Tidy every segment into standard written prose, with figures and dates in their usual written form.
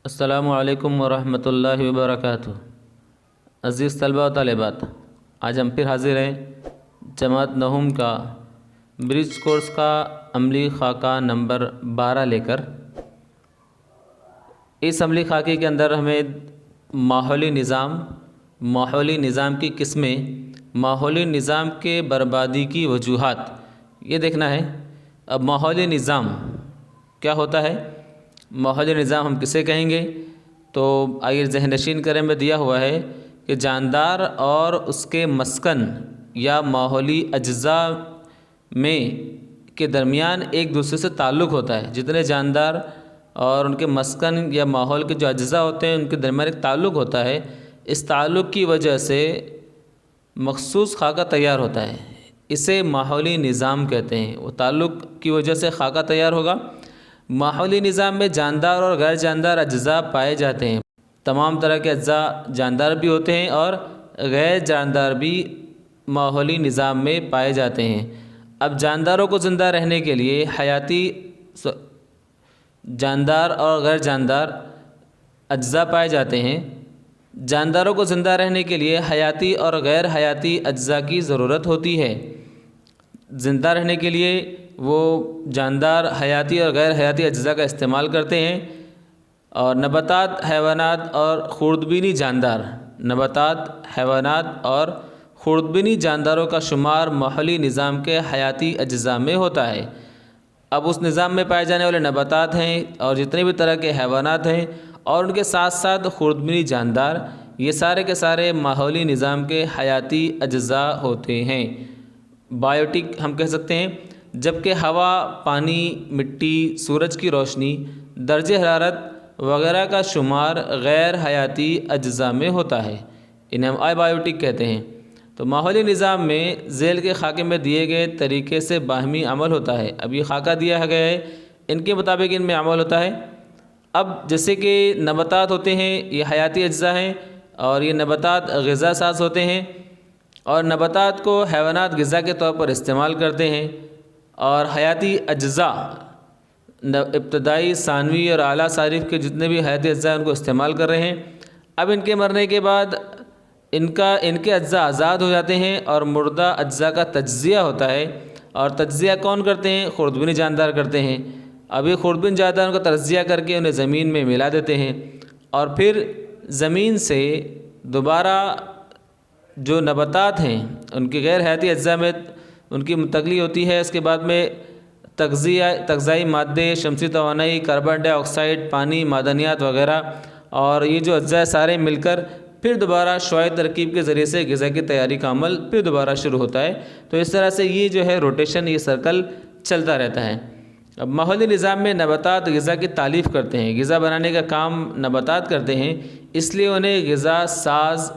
अस्सलामुअलैकुम वरहमतुल्लाहि वबरकातुहू। अज़ीज़ तलबा व तालिबात, आज हम फिर हाज़िर हैं जमात नहुम का ब्रिज कोर्स का अमली खाका नंबर 12 लेकर। इस अमली खाके के अंदर हमें माहौली निज़ाम की किस्में, माहौली निज़ाम के बर्बादी की वजूहात ये देखना है। अब माहौली निज़ाम क्या होता है, माहौली निज़ाम हम किसे कहेंगे, तो आइए ज़हनशीन करें में दिया हुआ है कि जानदार और उसके मस्कन या माहौली अज्ज़ा में के दरमियान एक दूसरे से ताल्लुक़ होता है। जितने जानदार और उनके मस्कन या माहौल के जो अज्ज़ा होते हैं उनके दरमियान एक ताल्लुक़ होता है। इस ताल्लुक़ की वजह से मखसूस खाका तैयार होता है, इसे माहौली निज़ाम कहते हैं। वो ताल्लुक़ की वजह से खाका तैयार होगा। माहौली निज़ाम में जानदार और गैर जानदार अज्ज़ा पाए जाते हैं। तमाम तरह के अज्ज़ा जानदार भी होते हैं और गैर जानदार भी माहौली निज़ाम में पाए जाते हैं। अब जानदारों को ज़िंदा रहने के लिए जानदार और गैर जानदार अज्ज़ा पाए जाते हैं। जानदारों को ज़िंदा रहने के लिए हयाती और गैर हयाती अज्ज़ा की ज़रूरत होती है। ज़िंदा रहने के लिए वो जानदार हयाती और गैर हयाती अज्ज़ा का इस्तेमाल करते हैं। और नबातात, हैवानात और खुर्दबीनी जानदार, नबातात, हैवानात और खुर्दबीनी जानदारों का शुमार माहौली निज़ाम के हयाती अज्ज़ा में होता है। अब उस निज़ाम में पाए जाने वाले नबातात हैं और जितने भी तरह के हैवानात हैं और उनके साथ साथ खुर्दबीनी जानदार, ये सारे के सारे माहौली निज़ाम के हयाती अज्ज़ा होते हैं। बायोटिक हम कह सकते हैं। जबकि हवा, पानी, मिट्टी, सूरज की रोशनी, दर्जे हरारत वगैरह का शुमार गैर हयाती अज्ज़ा में होता है, इन्हें हम अबायोटिक कहते हैं। तो माहौली निज़ाम में ज़ेल के खाके में दिए गए तरीके से बाहमी अमल होता है। अब ये खाका दिया गया है, इनके मुताबिक इनमें अमल होता है। अब जैसे कि नबातात होते हैं, ये हयाती अज्ज़ा हैं और ये नबातात ग़िज़ा साज़ होते हैं और नबातात को हैवानात ग़िज़ा के तौर पर इस्तेमाल करते हैं। और हयाती अज्ज़ा इब्तदाई, सानवी और आला सारिफ़ के जितने भी हयाती अज्ज़ा हैं उनको इस्तेमाल कर रहे हैं। अब इनके मरने के बाद इनके अज्ज़ा आज़ाद हो जाते हैं और मुर्दा अज्ज़ा का तज्ज़िया होता है। और तज्ज़िया कौन करते हैं? खुर्दबीनी जानदार करते हैं। अब ये खुर्दबीनी जानदार का तज्ज़िया करके उन्हें ज़मीन में मिला देते हैं और फिर ज़मीन से दोबारा जो नबातात हैं उनके गैर हयाती अज्ज़ा में उनकी मुंतक़ली होती है। इसके बाद में तग़ज़ाई मादे, शमसी तवानाई, कार्बन डाइऑक्साइड, पानी, मादनियात वगैरह और ये जो अज्ज़ा सारे मिलकर फिर दोबारा शुआई तरकीब के ज़रिए से ग़िज़ा की तैयारी का अमल फिर दोबारा शुरू होता है। तो इस तरह से ये जो है रोटेशन, ये सर्कल चलता रहता है। अब माहौली निज़ाम में नबातात ग़िज़ा की तालीफ़ करते हैं, ग़िज़ा बनाने का काम नबातात करते हैं, इसलिए उन्हें ग़िज़ा साज़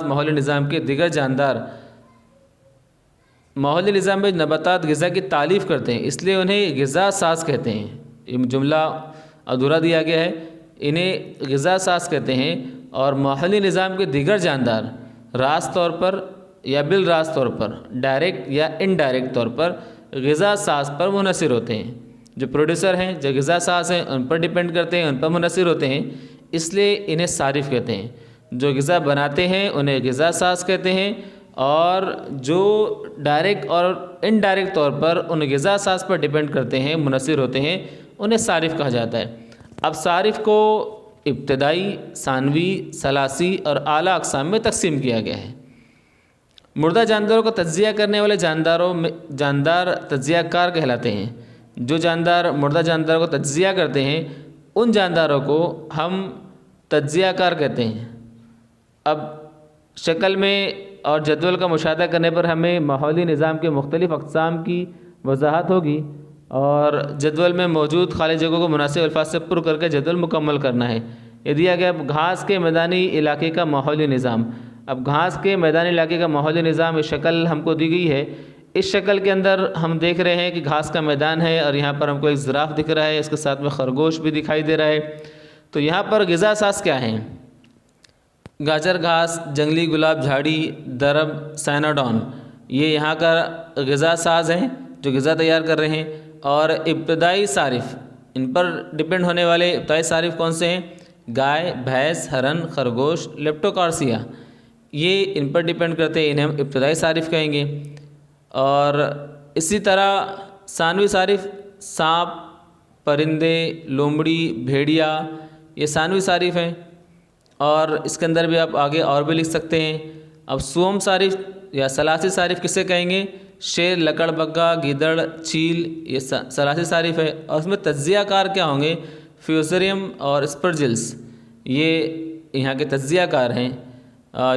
माहौली निज़ाम के दिगर जानदार, माहौली निज़ाम में नबातात ग़िज़ा की तालीफ़ करते हैं इसलिए उन्हें ग़िज़ा साज़ कहते हैं। ये जुमला अधूरा दिया गया है, इन्हें ग़िज़ा साज़ कहते हैं। और माहौली निज़ाम के दिगर जानदार रास्त तौर पर या बिल रास्त तौर पर, डायरेक्ट या इनडायरेक्ट तौर पर ग़िज़ा साज़ पर मुनहसिर होते हैं। जो प्रोड्यूसर हैं, जो ग़िज़ा साज़ हैं, उन पर डिपेंड करते हैं, उन पर मुनहसिर होते हैं, इसलिए इन्हें सारिफ़ कहते हैं। जो ग़िज़ा बनाते हैं उन्हें ग़िज़ा साज़ कहते हैं और जो डायरेक्ट और इनडायरेक्ट तौर पर उन ग़िज़ा साज़ पर डिपेंड करते हैं, मुनहसिर होते हैं, उन्हें सारिफ़ कहा जाता है। अब सारिफ़ को इब्तदाई, सानवी, सलासी और आला अक़साम में तकसीम किया गया है। मुर्दा जानदारों का तज्ज़िया करने वाले जानदारों में जानदार तज्ज़िया कार कहलाते हैं। जो जानदार मुर्दा जानदारों को तज्ज़िया करते हैं उन जानदारों को हम तज्ज़िया कार कहते हैं। अब शक्ल में और जदवल का मुशाहदा करने पर हमें माहौली निज़ाम के मुख्तलिफ़ अक़साम की वजाहत होगी और जदवल में मौजूद खाली जगहों को मुनासिब अल्फाज से पुर करके जदवल मुकम्मल करना है। ये दिया गया घास के मैदानी इलाके का माहौली निज़ाम। अब घास के मैदानी इलाके का माहौली निज़ाम, ये शक्ल हमको दी गई है। इस शक्ल के अंदर हम देख रहे हैं कि घास का मैदान है और यहाँ पर हमको एक ज़िराफ़ दिख रहा है, इसके साथ में खरगोश भी दिखाई दे रहा है। तो यहाँ पर ग़िज़ा साज़ क्या हैं? गाजर घास, जंगली गुलाब झाड़ी, दरब, साइनाडॉन, ये यहाँ का ग़िज़ा साज़ हैं जो ग़िज़ा तैयार कर रहे हैं। और इब्तदाई सारिफ़ इन पर डिपेंड होने वाले इब्तदाई सारिफ कौन से हैं? गाय, भैंस, हरन, खरगोश, लेप्टोकॉर्सिया, ये इन पर डिपेंड करते हैं, इन्हें हम इब्तदाई सारिफ कहेंगे। और इसी तरह सानवी सारिफ सांप, परिंदे, लोमड़ी, भेड़िया, ये सानवी सारिफ हैं। और इसके अंदर भी आप आगे और भी लिख सकते हैं। अब सुअम सारिफ या सलासी सारिफ किसे कहेंगे? शेर, लकड़बग्गा, गीदड़, चील, ये सलासी सारिफ है। और उसमें तज्जियाकार क्या होंगे? फ्यूजरियम और स्पर्जिल्स, ये यहाँ के तज्जियाकार हैं।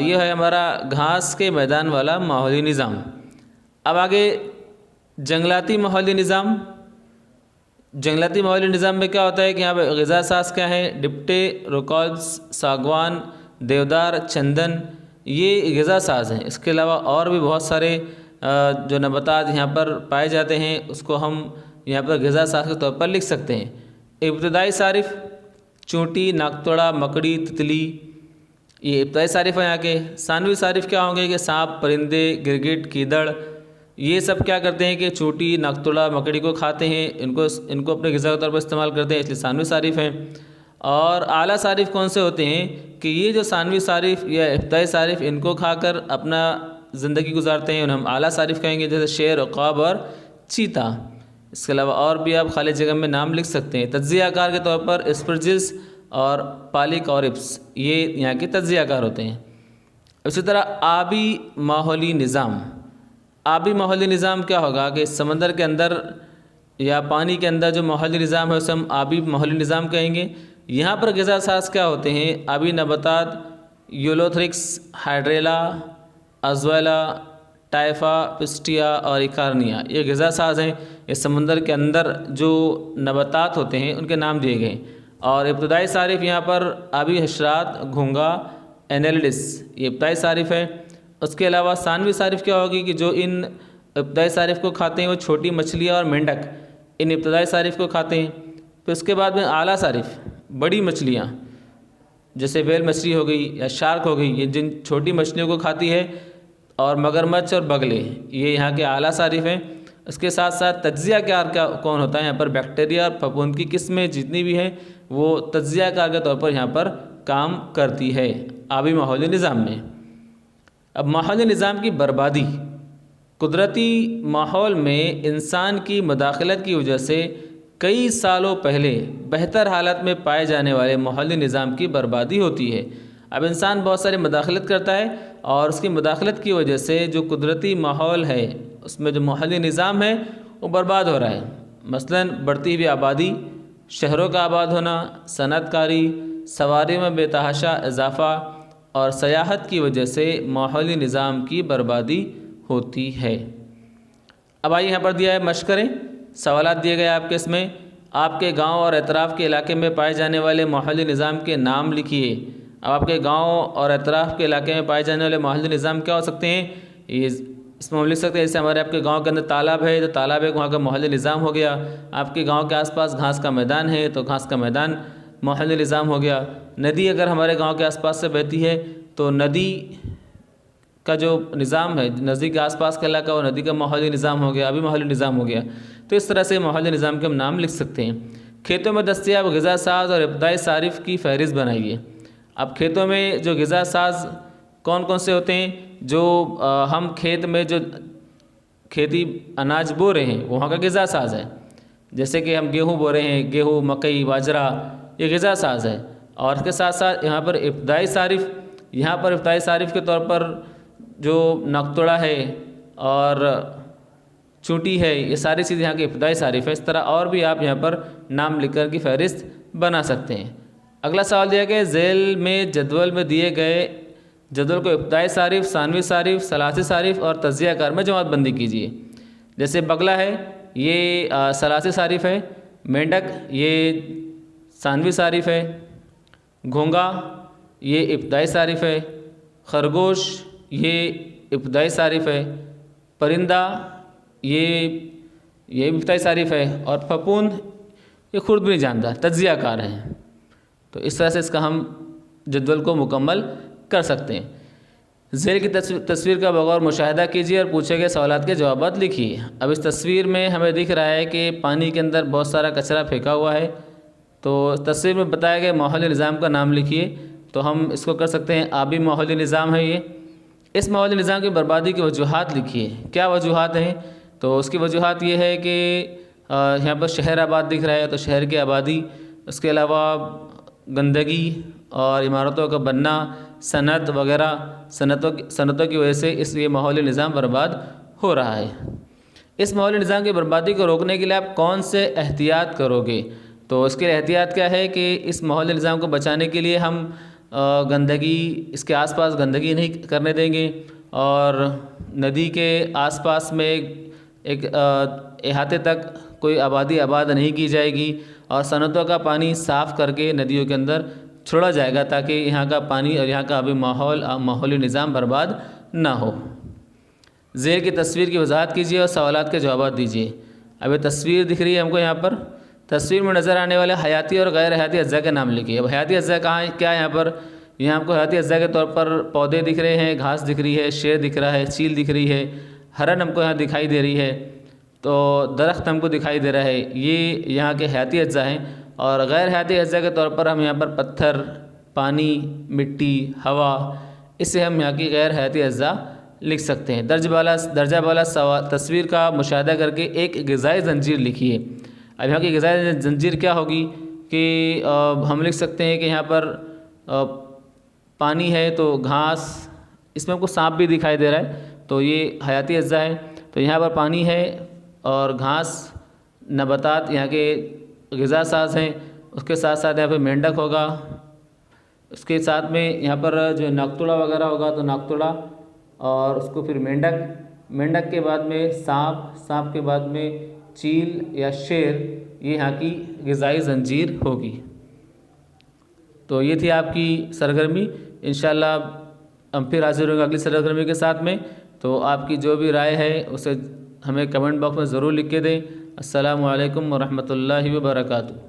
ये है हमारा घास के मैदान वाला माहौली निज़ाम। अब आगे जंगलाती माहौली निज़ाम। जंगलाती माहौली निज़ाम में क्या होता है कि यहाँ पे ग़िज़ा साज़ क्या है? डिप्टे, रोकॉल्स, सागवान, देवदार, चंदन, ये ग़िज़ा साज़ हैं। इसके अलावा और भी बहुत सारे जो नबातात यहाँ पर पाए जाते हैं उसको हम यहाँ पर ग़िज़ा साज़ के तौर पर लिख सकते हैं। इब्तदाई सारिफ चूंटी, नागतोड़ा, मकड़ी, तितली, ये इब्तदाई सारिफ है यहाँ के। सानवी सारिफ क्या होंगे कि सांप, परिंदे, गिरगिट, कीदड़, ये सब क्या करते हैं कि चूंटी, नागतोड़ा, मकड़ी को खाते हैं, इनको अपने ग़िज़ा के तौर पर इस्तेमाल करते हैं, इसलिए सानवी सारिफ हैं। और आला सारिफ कौन से होते हैं कि ये जो सानवी सारिफ या इब्तदाई सारिफ इनको खाकर अपना ज़िंदगी गुजारते हैं, उन्हें हम आला सारिफ कहेंगे, जैसे शेर, उक़ाब और चीता। इसके अलावा और भी आप खाली जगह में नाम लिख सकते हैं। तज्जियाकार के तौर पर स्पर्जिल्स और पॉलीकॉरिप्स, ये यहाँ के तज्जियाकार होते हैं। इसी तरह आबी माहौली निज़ाम। आबी माहौली निज़ाम क्या होगा कि समंदर के अंदर या पानी के अंदर जो माहौली निज़ाम है उसे हम आबी माहौली निज़ाम कहेंगे। यहाँ पर ग़िज़ा साज़ क्या होते हैं? आबी नबातात, यूलोथ्रिक्स, हाइड्रेला, अज़्वाला, टाइफा, पिस्टिया और इकार्निया, ये ग़िज़ा साज़ हैं। ये समंदर के अंदर जो नबातात होते हैं उनके नाम दिए गए। और इब्तदाई सारिफ यहाँ पर आबी हशरात, घोंघा, एनेलिडिस, ये इब्तदाई सारिफ है। उसके अलावा सानवी सारिफ क्या होगी कि जो इन इब्तदाई सारिफ को खाते हैं वो छोटी मछलियाँ और मेंढक, इन इब्तदाई सारिफ को खाते हैं। फिर उसके बाद में आला सारिफ, बड़ी मछलियाँ जैसे वेल मछली हो गई या शार्क हो गई, ये जिन छोटी मछलियों को खाती है, और मगरमच्छ और बगले, ये यहाँ के आला सारिफ हैं। इसके साथ साथ तज्जियाकार क्या कौन होता है? यहाँ पर बैक्टीरिया और फफूंद की किस्में जितनी भी हैं वो तज्जियाकार के तौर पर यहाँ पर काम करती है आबी माहौली निज़ाम में। अब माहौली निज़ाम की बर्बादी। कुदरती माहौल में इंसान की मदाखलत की वजह से कई सालों पहले बेहतर हालत में पाए जाने वाले माहौली निज़ाम की बर्बादी होती है। अब इंसान बहुत सारी मदाखलत करता है और उसकी मदाखलत की वजह से जो कुदरती माहौल है उसमें जो माहौली निज़ाम है वो बर्बाद हो रहा है। मसलन बढ़ती हुई आबादी, शहरों का आबाद होना, सनअतकारी, सवारी में बेतहाशा इजाफ़ा और सयाहत की वजह से माहौली निज़ाम की बर्बादी होती है। अब आइए यहाँ पर दिया है मश्क करें, सवालात दिए गए आपके, इसमें आपके गांव और एतराफ़ के इलाके में पाए जाने वाले माहौली निज़ाम के नाम लिखिए। अब आपके गांव और एतराफ़ के इलाके में पाए जाने वाले माहौली निज़ाम क्या हो सकते हैं? ये इसमें हम लिख सकते हैं जैसे हमारे आपके गांव के अंदर तालाब है तो तालाब एक वहाँ का माहौली निज़ाम हो गया। आपके गांव के आसपास घास का मैदान है तो घास का मैदान माहौली निज़ाम हो गया। नदी अगर हमारे गांव के आसपास से बहती है तो नदी का जो निज़ाम है, नदी के आसपास का इलाका, वो नदी का माहौली निज़ाम हो गया, अभी माहौली निज़ाम हो गया। तो इस तरह से माहौली निज़ाम के हम नाम लिख सकते हैं। खेतों में दस्तयाब ग़िज़ा साज़ और इब्तदाई सारिफ की फ़हरिस्त बनाइए। अब खेतों में जो ग़िज़ा साज़ कौन कौन से होते हैं? जो हम खेत में जो खेती अनाज बो रहे हैं वहाँ का ग़िज़ा साज़ है। जैसे कि हम गेहूँ बो रहे हैं, गेहूँ, मकई, बाजरा, ये ग़िज़ा साज़ है। और इसके साथ साथ यहाँ पर इब्तदाई सारिफ, यहाँ पर इब्तदाई सारिफ के तौर पर जो नक्तोड़ा है और चूंटी है, ये सारी चीज़ यहाँ की इब्तदाई सारिफ है। इस तरह और भी आप यहाँ पर नाम लिखकर की फ़हरिस्त बना सकते हैं। अगला सवाल दिया गया, झेल में जदवल में दिए गए जदवल को इब्तदाई सारिफ, सानवी सारिफ, सलासी सारिफ और तज्जियाकार में जमात बंदी कीजिए। जैसे बगला है ये सलासी सारिफ है, मेंढक ये सानवी सारिफ है, घोंघा ये इब्तदाई सारिफ है, खरगोश ये इब्तदाई सारिफ है, परिंदा ये इब्तदाई सारिफ है और फफूंद ये खुद भी नहीं जानता, तज्जियाकार हैं। तो इस तरह से इसका हम जदवल को मुकम्मल कर सकते हैं। ज़ेल की तस्वीर का बगौर मुशाहिदा कीजिए और पूछे गए सवालात के जवाबात लिखिए। अब इस तस्वीर में हमें दिख रहा है कि पानी के अंदर बहुत सारा कचरा फेंका हुआ है। तो तस्वीर में बताए गए माहौली निज़ाम का नाम लिखिए। तो हम इसको कर सकते हैं आबी माहौली निज़ाम है ये। इस माहौली निज़ाम की बर्बादी की वजूहात लिखिए। क्या वजूहात हैं? तो उसकी वजूहात ये है कि यहाँ पर शहर आबाद दिख रहा है, तो शहर की आबादी, उसके अलावा गंदगी और इमारतों का बनना, सनत वगैरह, सनतों की वजह से ये माहौली निज़ाम बर्बाद हो रहा है। इस माहौली निज़ाम की बर्बादी को रोकने के लिए आप कौन से एहतियात करोगे? तो इसके एहतियात क्या है कि इस माहौली निज़ाम को बचाने के लिए हम गंदगी, इसके आसपास गंदगी नहीं करने देंगे और नदी के आसपास में एक अहाते तक कोई आबादी आबाद नहीं की जाएगी और सनतों का पानी साफ़ करके नदियों के अंदर छोड़ा जाएगा ताकि यहाँ का पानी और यहाँ का अभी माहौली निज़ाम बर्बाद ना हो। ज़ेल की तस्वीर की वजाहत कीजिए और सवालात के जवाब दीजिए। अब ये तस्वीर दिख रही है हमको यहाँ पर। तस्वीर में नज़र आने वाले हयाती और गैर हयाती अज्जा के नाम लिखिए। अब हयाती अज्जा कहाँ क्या है? यहाँ पर यहाँ आपको हयाती अज्जा के तौर पर पौधे दिख रहे हैं, घास दिख रही है, शेर दिख रहा है, चील दिख रही है, हरन हमको यहाँ दिखाई दे रही है, तो दरख्त हमको दिखाई दे रहा है। ये यहाँ के हयाती अज्जा हैं। और गैर हयाती अज्जा के तौर पर हम यहाँ पर पत्थर, पानी, मिट्टी, हवा, इससे हम यहाँ की गैर हयाती अज्जा लिख सकते हैं। दर्जा वाला तस्वीर का मुशाहिदा करके एक ग़िज़ाई ज़ंजीर लिखिए। अब यहाँ की ग़िज़ाई ज़ंजीर क्या होगी कि हम लिख सकते हैं कि यहाँ पर पानी है तो घास, इसमें हमको सांप भी दिखाई दे रहा है, तो ये हयाती अज्जा है। तो यहाँ पर पानी है और घास, नबातात यहाँ के ग़िज़ा साज हैं। उसके साथ साथ यहाँ पर मेंढक होगा, उसके साथ में यहाँ पर जो नाकतुड़ा वगैरह होगा तो नाकतुड़ा, और उसको फिर मेंढक के बाद में सांप के बाद में चील या शेर, ये यहाँ की ग़िज़ाई ज़ंजीर होगी। तो ये थी आपकी सरगर्मी। इंशाअल्लाह हम फिर हाजिर होंगे अगली सरगर्मी के साथ में। तो आपकी जो भी राय है उसे हमें कमेंट बॉक्स में ज़रूर लिख के दें। अस्सलामु अलैकुम व रहमतुल्लाहि व बरकातुहू।